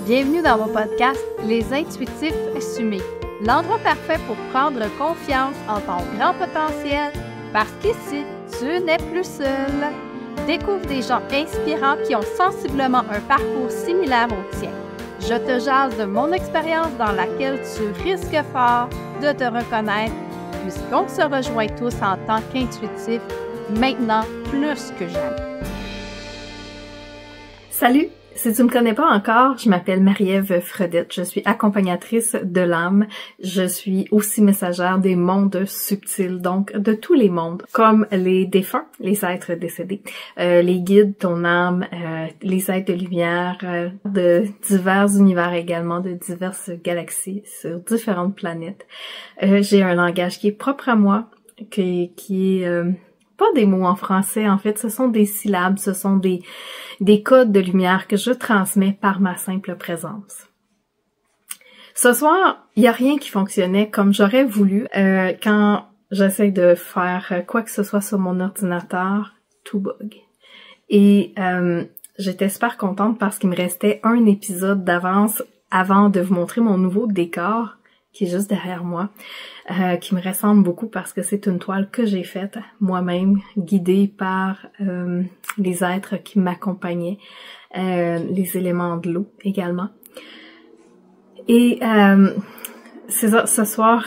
Bienvenue dans mon podcast Les Intuitifs Assumés, l'endroit parfait pour prendre confiance en ton grand potentiel, parce qu'ici, tu n'es plus seul. Découvre des gens inspirants qui ont sensiblement un parcours similaire au tien. Je te jase de mon expérience dans laquelle tu risques fort de te reconnaître, puisqu'on se rejoint tous en tant qu'intuitifs, maintenant plus que jamais. Salut! Si tu me connais pas encore, je m'appelle Marie-Ève Fredette. Je suis accompagnatrice de l'âme. Je suis aussi messagère des mondes subtils, donc de tous les mondes, comme les défunts, les êtres décédés, les guides, ton âme, les êtres de lumière, de divers univers également, de diverses galaxies sur différentes planètes. J'ai un langage qui est propre à moi, qui est pas des mots en français, en fait, ce sont des syllabes, ce sont des codes de lumière que je transmets par ma simple présence. Ce soir, il n'y a rien qui fonctionnait comme j'aurais voulu. Quand j'essaie de faire quoi que ce soit sur mon ordinateur, tout bug. Et j'étais super contente parce qu'il me restait un épisode d'avance avant de vous montrer mon nouveau décor, qui est juste derrière moi, qui me ressemble beaucoup parce que c'est une toile que j'ai faite moi-même, guidée par les êtres qui m'accompagnaient, les éléments de l'eau également. Et c'est ça, ce soir,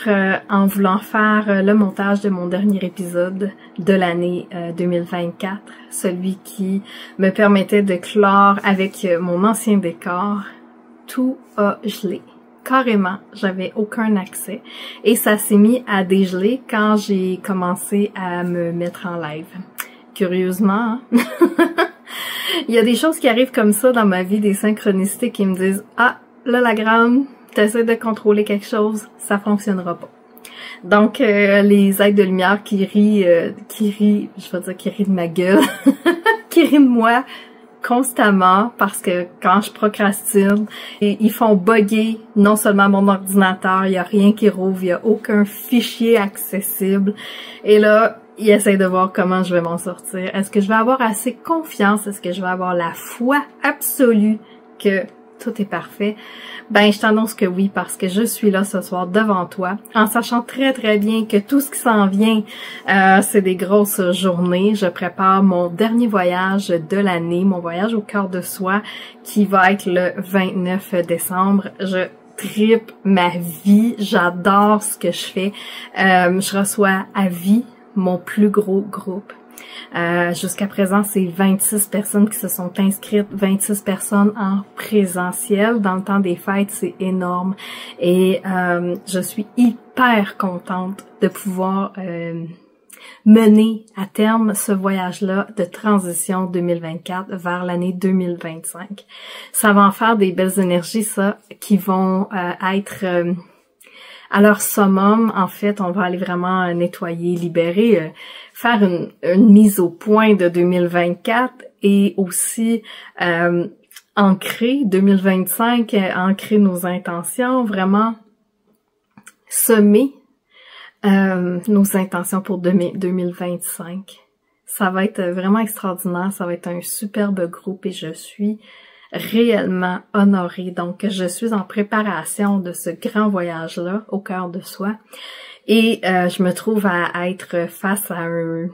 en voulant faire le montage de mon dernier épisode de l'année 2024, celui qui me permettait de clore avec mon ancien décor, tout a gelé. Carrément, j'avais aucun accès et ça s'est mis à dégeler quand j'ai commencé à me mettre en live. Curieusement, hein? Il y a des choses qui arrivent comme ça dans ma vie, des synchronicités qui me disent « Ah, là la grande, t'essaies de contrôler quelque chose, ça fonctionnera pas. » Donc, les êtres de lumière qui rient, je vais dire qui rient de ma gueule, qui rient de moi, constamment parce que quand je procrastine, ils font bugger non seulement mon ordinateur, il y a rien qui rouvre, il y a aucun fichier accessible. Et là, ils essayent de voir comment je vais m'en sortir. Est-ce que je vais avoir assez confiance? Est-ce que je vais avoir la foi absolue que tout est parfait? Ben, je t'annonce que oui, parce que je suis là ce soir devant toi, en sachant très très bien que tout ce qui s'en vient, c'est des grosses journées. Je prépare mon dernier voyage de l'année, mon voyage au cœur de soi, qui va être le 29 décembre. Je tripe ma vie, j'adore ce que je fais. Je reçois à vie mon plus gros groupe. Jusqu'à présent, c'est 26 personnes qui se sont inscrites, 26 personnes en présentiel. Dans le temps des fêtes, c'est énorme. Et je suis hyper contente de pouvoir mener à terme ce voyage-là de transition 2024 vers l'année 2025. Ça va en faire des belles énergies, ça, qui vont être à leur summum. En fait, on va aller vraiment nettoyer, libérer, faire une mise au point de 2024 et aussi ancrer 2025, ancrer nos intentions, vraiment semer nos intentions pour 2025. Ça va être vraiment extraordinaire, ça va être un superbe groupe et je suis réellement honorée. Donc, je suis en préparation de ce grand voyage-là au cœur de soi. Et je me trouve à être face à un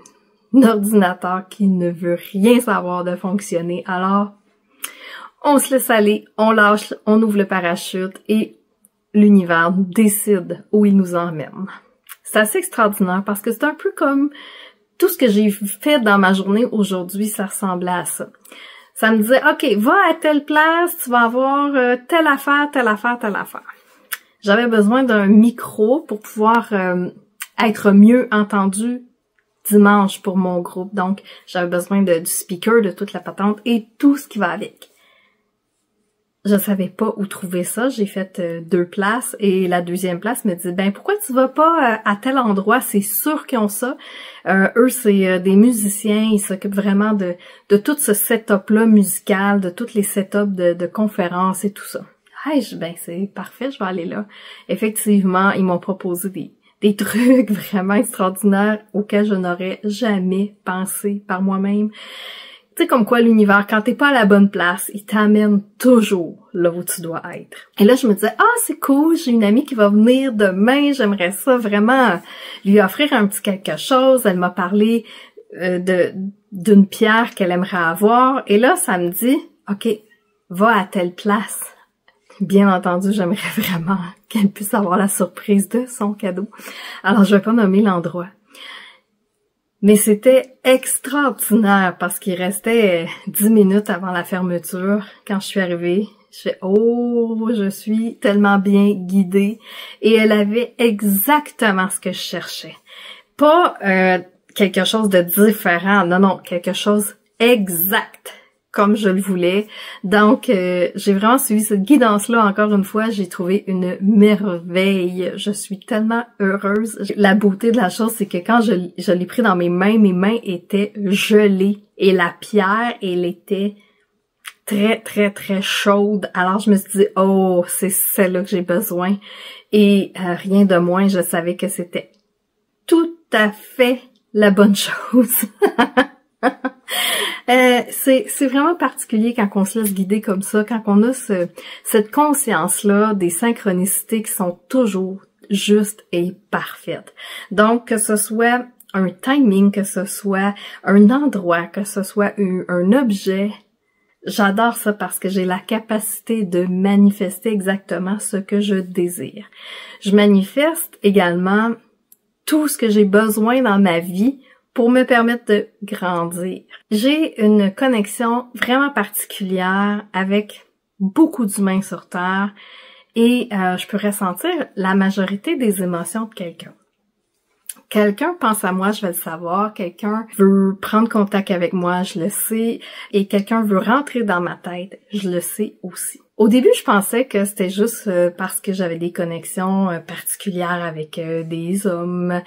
ordinateur qui ne veut rien savoir de fonctionner. Alors, on se laisse aller, on lâche, on ouvre le parachute et l'univers décide où il nous emmène. C'est assez extraordinaire parce que c'est un peu comme tout ce que j'ai fait dans ma journée aujourd'hui, ça ressemblait à ça. Ça me disait, OK, va à telle place, tu vas avoir telle affaire, telle affaire, telle affaire. J'avais besoin d'un micro pour pouvoir être mieux entendu dimanche pour mon groupe. Donc, j'avais besoin du speaker, de toute la patente et tout ce qui va avec. Je savais pas où trouver ça. J'ai fait 2 places et la deuxième place me dit, ben pourquoi tu vas pas à tel endroit? C'est sûr qu'ils ont ça. Eux, c'est des musiciens. Ils s'occupent vraiment de tout ce setup-là musical, de toutes les setups de conférences et tout ça. Hey, ben c'est parfait, je vais aller là. Effectivement, ils m'ont proposé des trucs vraiment extraordinaires auxquels je n'aurais jamais pensé par moi-même. Tu sais, comme quoi l'univers, quand t'es pas à la bonne place, il t'amène toujours là où tu dois être. Et là, je me disais, ah, c'est cool, j'ai une amie qui va venir demain, j'aimerais ça vraiment lui offrir un petit quelque chose. Elle m'a parlé d'une pierre qu'elle aimerait avoir. Et là, ça me dit, OK, va à telle place. Bien entendu, j'aimerais vraiment qu'elle puisse avoir la surprise de son cadeau. Alors, je vais pas nommer l'endroit. Mais c'était extraordinaire parce qu'il restait 10 minutes avant la fermeture. Quand je suis arrivée, je fais « Oh, je suis tellement bien guidée ». Et elle avait exactement ce que je cherchais. Pas quelque chose de différent, non, quelque chose exact comme je le voulais. Donc, j'ai vraiment suivi cette guidance-là. Encore une fois, j'ai trouvé une merveille. Je suis tellement heureuse. La beauté de la chose, c'est que quand je l'ai pris dans mes mains étaient gelées. Et la pierre, elle était très, très, très chaude. Alors, je me suis dit, oh, c'est celle-là que j'ai besoin. Et rien de moins, je savais que c'était tout à fait la bonne chose. C'est vraiment particulier quand on se laisse guider comme ça, quand on a cette conscience-là des synchronicités qui sont toujours justes et parfaites. Donc, que ce soit un timing, que ce soit un endroit, que ce soit un objet, j'adore ça parce que j'ai la capacité de manifester exactement ce que je désire. Je manifeste également tout ce que j'ai besoin dans ma vie pour me permettre de grandir. J'ai une connexion vraiment particulière avec beaucoup d'humains sur Terre et je peux ressentir la majorité des émotions de quelqu'un. Quelqu'un pense à moi, je vais le savoir. Quelqu'un veut prendre contact avec moi, je le sais. Et quelqu'un veut rentrer dans ma tête, je le sais aussi. Au début, je pensais que c'était juste parce que j'avais des connexions particulières avec des hommes.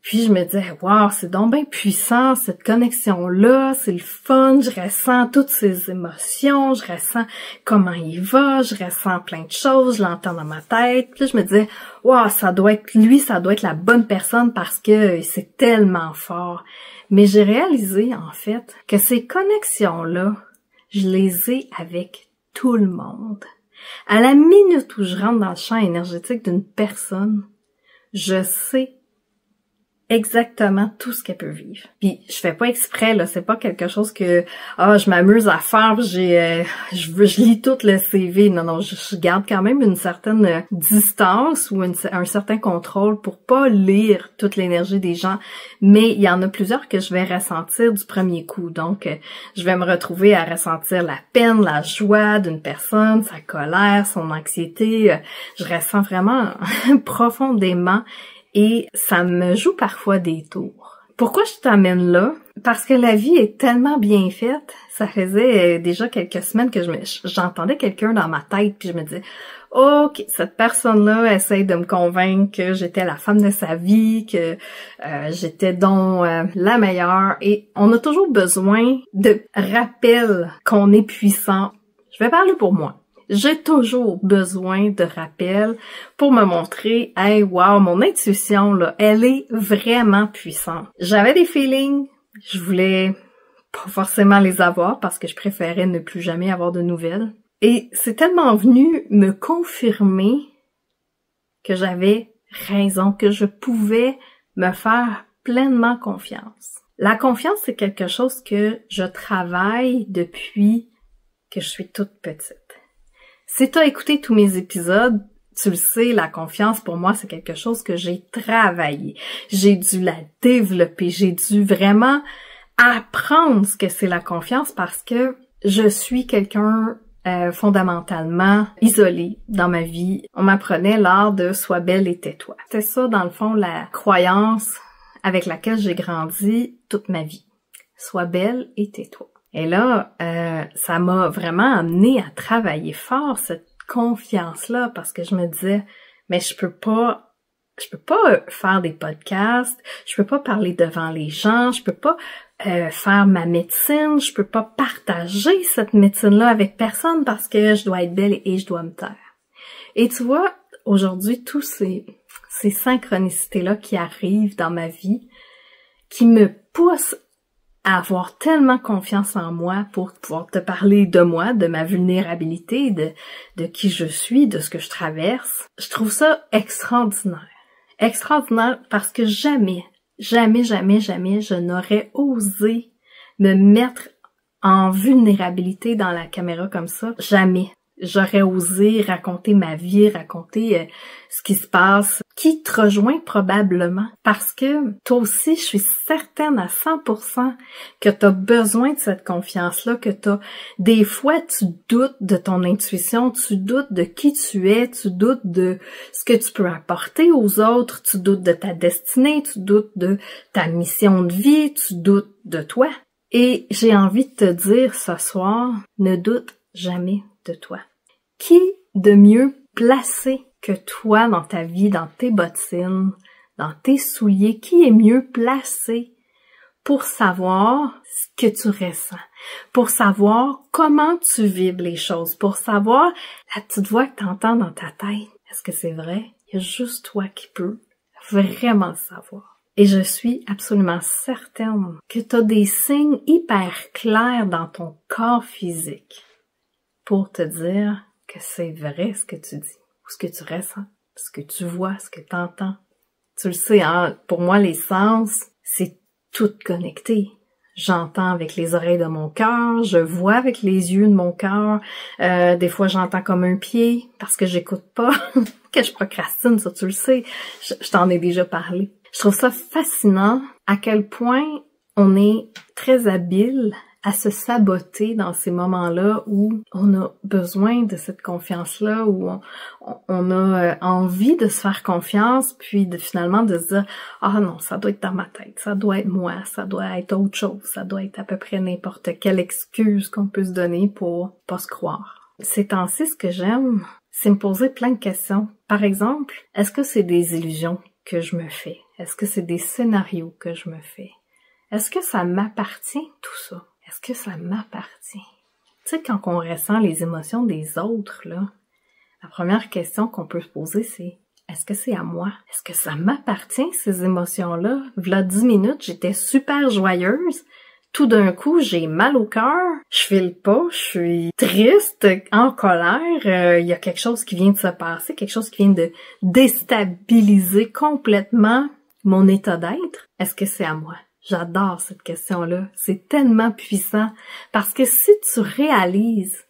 Puis je me disais, wow, c'est donc bien puissant, cette connexion-là, c'est le fun, je ressens toutes ces émotions, je ressens comment il va, je ressens plein de choses, je l'entends dans ma tête. Puis je me disais, wow, ça doit être lui, ça doit être la bonne personne parce que c'est tellement fort. Mais j'ai réalisé, en fait, que ces connexions-là, je les ai avec tout le monde. À la minute où je rentre dans le champ énergétique d'une personne, je sais exactement tout ce qu'elle peut vivre. Puis je fais pas exprès, là, c'est pas quelque chose que je m'amuse à faire, je lis tout le CV. Non, je garde quand même une certaine distance ou un certain contrôle pour pas lire toute l'énergie des gens, mais il y en a plusieurs que je vais ressentir du premier coup. Donc je vais me retrouver à ressentir la peine, la joie d'une personne, sa colère, son anxiété. Je ressens vraiment profondément. Et ça me joue parfois des tours. Pourquoi je t'amène là? Parce que la vie est tellement bien faite. Ça faisait déjà quelques semaines que j'entendais quelqu'un dans ma tête, puis je me disais, OK, cette personne-là essaye de me convaincre que j'étais la femme de sa vie, que j'étais donc la meilleure. Et on a toujours besoin de rappels qu'on est puissant. Je vais parler pour moi. J'ai toujours besoin de rappels pour me montrer, hey, wow, mon intuition, là, elle est vraiment puissante. J'avais des feelings, je voulais pas forcément les avoir parce que je préférais ne plus jamais avoir de nouvelles. Et c'est tellement venu me confirmer que j'avais raison, que je pouvais me faire pleinement confiance. La confiance, c'est quelque chose que je travaille depuis que je suis toute petite. Si tu as écouté tous mes épisodes, tu le sais, la confiance pour moi, c'est quelque chose que j'ai travaillé. J'ai dû la développer, j'ai dû vraiment apprendre ce que c'est la confiance parce que je suis quelqu'un fondamentalement isolé dans ma vie. On m'apprenait l'art de « sois belle et tais-toi ». C'est ça, dans le fond, la croyance avec laquelle j'ai grandi toute ma vie. « Sois belle et tais-toi ». Et là, ça m'a vraiment amené à travailler fort cette confiance-là parce que je me disais, mais je peux pas faire des podcasts, je peux pas parler devant les gens, je peux pas faire ma médecine, je peux pas partager cette médecine-là avec personne parce que je dois être belle et je dois me taire. Et tu vois, aujourd'hui, tous ces synchronicités-là qui arrivent dans ma vie, qui me poussent à avoir tellement confiance en moi pour pouvoir te parler de moi, de ma vulnérabilité, de qui je suis, de ce que je traverse. Je trouve ça extraordinaire. Extraordinaire parce que jamais, je n'aurais osé me mettre en vulnérabilité dans la caméra comme ça. Jamais. J'aurais osé raconter ma vie, raconter ce qui se passe, qui te rejoint probablement. Parce que toi aussi, je suis certaine à 100% que tu as besoin de cette confiance-là, que des fois, tu doutes de ton intuition, tu doutes de qui tu es, tu doutes de ce que tu peux apporter aux autres, tu doutes de ta destinée, tu doutes de ta mission de vie, tu doutes de toi. Et j'ai envie de te dire ce soir, ne doute jamais de toi. Qui de mieux placé que toi dans ta vie, dans tes bottines, dans tes souliers, qui est mieux placé pour savoir ce que tu ressens, pour savoir comment tu vibres les choses, pour savoir la petite voix que tu entends dans ta tête. Est-ce que c'est vrai? Il y a juste toi qui peux vraiment le savoir. Et je suis absolument certaine que tu as des signes hyper clairs dans ton corps physique pour te dire que c'est vrai ce que tu dis, ou ce que tu ressens, ce que tu vois, ce que tu entends. Tu le sais, hein, pour moi, les sens, c'est tout connecté. J'entends avec les oreilles de mon cœur, je vois avec les yeux de mon cœur, des fois j'entends comme un pied, parce que j'écoute pas, que je procrastine, ça tu le sais, je t'en ai déjà parlé. Je trouve ça fascinant à quel point on est très habile à se saboter dans ces moments-là où on a besoin de cette confiance-là, où on a envie de se faire confiance, puis finalement de se dire « Ah non, ça doit être dans ma tête, ça doit être moi, ça doit être autre chose, ça doit être à peu près n'importe quelle excuse qu'on peut se donner pour pas se croire. » Ces temps-ci, ce que j'aime, c'est me poser plein de questions. Par exemple, est-ce que c'est des illusions que je me fais? Est-ce que c'est des scénarios que je me fais? Est-ce que ça m'appartient, tout ça? Est-ce que ça m'appartient? Tu sais, quand on ressent les émotions des autres, là, la première question qu'on peut se poser, c'est est-ce que c'est à moi? Est-ce que ça m'appartient, ces émotions-là? V'là 10 minutes, j'étais super joyeuse. Tout d'un coup, j'ai mal au cœur, je file pas, je suis triste, en colère, il y a quelque chose qui vient de se passer, quelque chose qui vient de déstabiliser complètement mon état d'être. Est-ce que c'est à moi? J'adore cette question-là. C'est tellement puissant parce que si tu réalises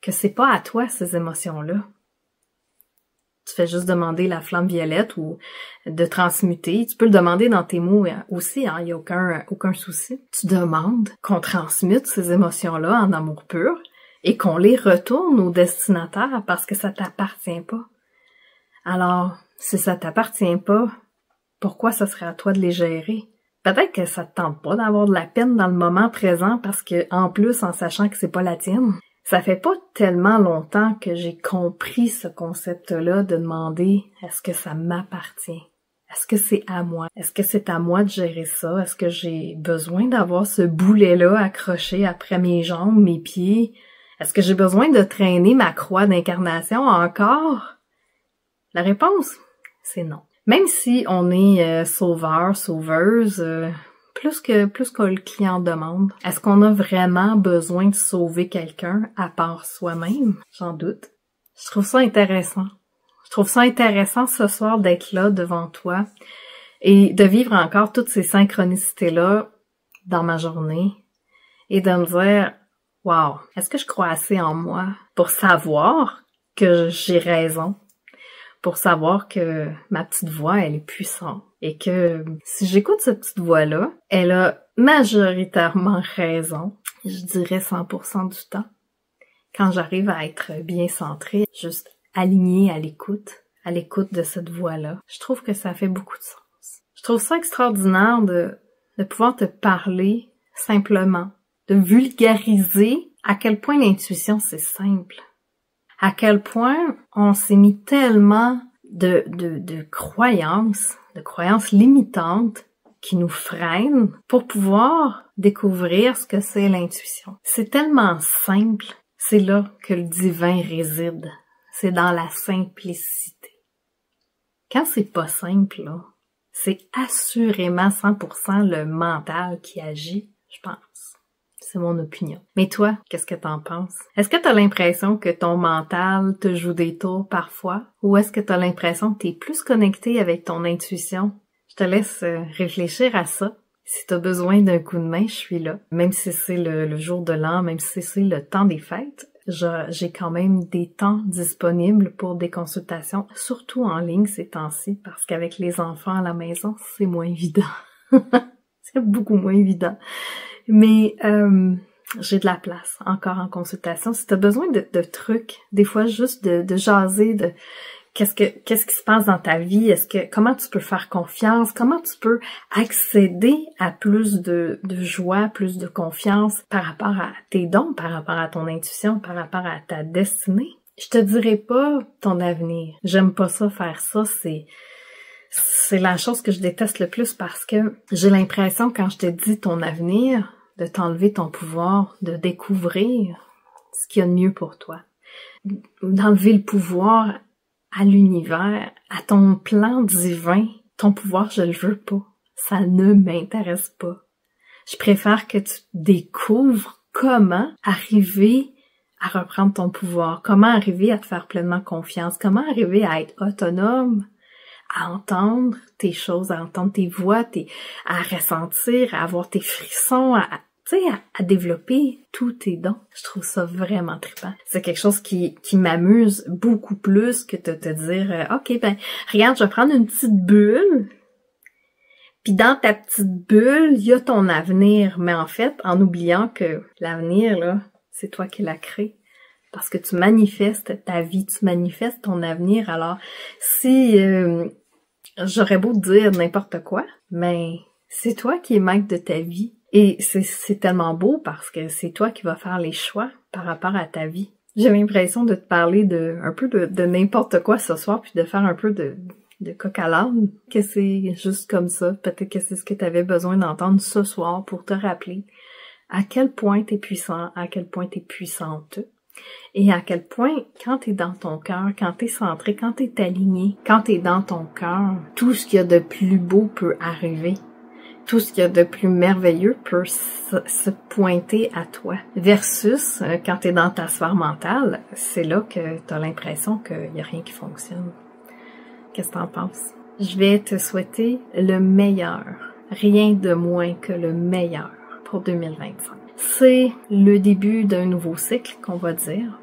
que c'est pas à toi ces émotions-là, tu fais juste demander la flamme violette ou de transmuter. Tu peux le demander dans tes mots aussi, hein, il y a aucun souci. Tu demandes qu'on transmute ces émotions-là en amour pur et qu'on les retourne au destinataire parce que ça t'appartient pas. Alors, si ça t'appartient pas, pourquoi ça serait à toi de les gérer? Peut-être que ça te tente pas d'avoir de la peine dans le moment présent parce que, en plus, en sachant que c'est pas la tienne, ça fait pas tellement longtemps que j'ai compris ce concept-là de demander est-ce que ça m'appartient? Est-ce que c'est à moi? Est-ce que c'est à moi de gérer ça? Est-ce que j'ai besoin d'avoir ce boulet-là accroché après mes jambes, mes pieds? Est-ce que j'ai besoin de traîner ma croix d'incarnation encore? La réponse, c'est non. Même si on est sauveur, sauveuse, plus que le client demande, est-ce qu'on a vraiment besoin de sauver quelqu'un à part soi-même? J'en doute. Je trouve ça intéressant. Je trouve ça intéressant ce soir d'être là devant toi et de vivre encore toutes ces synchronicités-là dans ma journée et de me dire « Wow, est-ce que je crois assez en moi pour savoir que j'ai raison? » Pour savoir que ma petite voix, elle est puissante. Et que si j'écoute cette petite voix-là, elle a majoritairement raison, je dirais 100% du temps. Quand j'arrive à être bien centrée, juste alignée à l'écoute de cette voix-là, je trouve que ça fait beaucoup de sens. Je trouve ça extraordinaire de pouvoir te parler simplement, de vulgariser à quel point l'intuition, c'est simple. À quel point on s'est mis tellement de croyances limitantes qui nous freinent pour pouvoir découvrir ce que c'est l'intuition. C'est tellement simple, c'est là que le divin réside. C'est dans la simplicité. Quand c'est pas simple, là, c'est assurément 100% le mental qui agit. je pense. C'est mon opinion. Mais toi, qu'est-ce que t'en penses? Est-ce que t'as l'impression que ton mental te joue des tours parfois? Ou est-ce que t'as l'impression que t'es plus connecté avec ton intuition? Je te laisse réfléchir à ça. Si t'as besoin d'un coup de main, je suis là. Même si c'est le jour de l'an, même si c'est le temps des fêtes, j'ai quand même des temps disponibles pour des consultations, surtout en ligne ces temps-ci, parce qu'avec les enfants à la maison, c'est moins évident. C'est beaucoup moins évident. Mais j'ai de la place encore en consultation. Si tu as besoin de trucs, des fois juste de jaser, de qu'est-ce qui se passe dans ta vie, comment tu peux faire confiance, comment tu peux accéder à plus de joie, plus de confiance par rapport à tes dons, par rapport à ton intuition, par rapport à ta destinée. Je te dirai pas ton avenir. J'aime pas ça, faire ça, c'est la chose que je déteste le plus parce que j'ai l'impression quand je te dis ton avenir, de t'enlever ton pouvoir, de découvrir ce qu'il y a de mieux pour toi. D'enlever le pouvoir à l'univers, à ton plan divin. Ton pouvoir, je le veux pas. Ça ne m'intéresse pas. Je préfère que tu découvres comment arriver à reprendre ton pouvoir, comment arriver à te faire pleinement confiance, comment arriver à être autonome, à entendre tes choses, à entendre tes voix, à ressentir, à avoir tes frissons, à développer tous tes dons. Je trouve ça vraiment trippant. C'est quelque chose qui m'amuse beaucoup plus que de te dire OK, ben regarde, je vais prendre une petite bulle, puis dans ta petite bulle, il y a ton avenir. Mais en fait, en oubliant que l'avenir, là, c'est toi qui l'as créé. Parce que tu manifestes ta vie, tu manifestes ton avenir. Alors, si j'aurais beau te dire n'importe quoi, mais c'est toi qui es maître de ta vie. Et c'est tellement beau parce que c'est toi qui vas faire les choix par rapport à ta vie. J'ai l'impression de te parler un peu de n'importe quoi ce soir, puis de faire un peu de coq à l'âne, que c'est juste comme ça. Peut-être que c'est ce que tu avais besoin d'entendre ce soir pour te rappeler à quel point t'es puissant, à quel point t'es puissante. Et à quel point, quand t'es dans ton cœur, quand t'es centré, quand t'es aligné, quand t'es dans ton cœur, tout ce qu'il y a de plus beau peut arriver. Tout ce qu'il y a de plus merveilleux peut se pointer à toi. Versus, quand t'es dans ta sphère mentale, c'est là que t'as l'impression qu'il n'y a rien qui fonctionne. Qu'est-ce que t'en penses? Je vais te souhaiter le meilleur. Rien de moins que le meilleur pour 2025. C'est le début d'un nouveau cycle, qu'on va dire.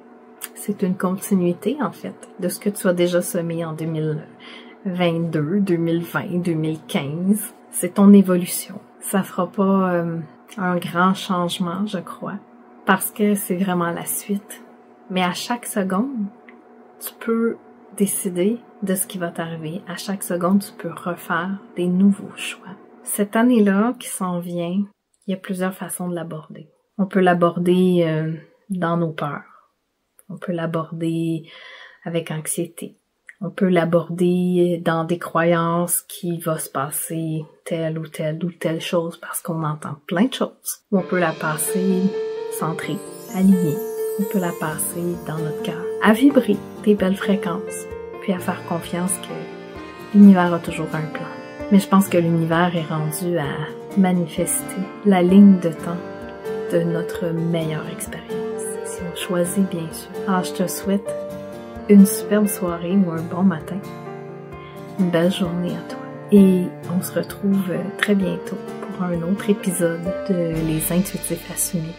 C'est une continuité, en fait, de ce que tu as déjà semé en 2022, 2020, 2015. C'est ton évolution. Ça fera pas un grand changement, je crois, parce que c'est vraiment la suite. Mais à chaque seconde, tu peux décider de ce qui va t'arriver. À chaque seconde, tu peux refaire des nouveaux choix. Cette année-là qui s'en vient, il y a plusieurs façons de l'aborder. On peut l'aborder dans nos peurs. On peut l'aborder avec anxiété. On peut l'aborder dans des croyances qu'il va se passer telle ou telle chose parce qu'on entend plein de choses. Ou on peut la passer centrée, alignée. On peut la passer dans notre cœur, à vibrer des belles fréquences, puis à faire confiance que l'univers a toujours un plan. Mais je pense que l'univers est rendu à manifester la ligne de temps de notre meilleure expérience, si on choisit bien sûr. Alors je te souhaite une superbe soirée ou un bon matin, une belle journée à toi. Et on se retrouve très bientôt pour un autre épisode de Les Intuitifs Assumés.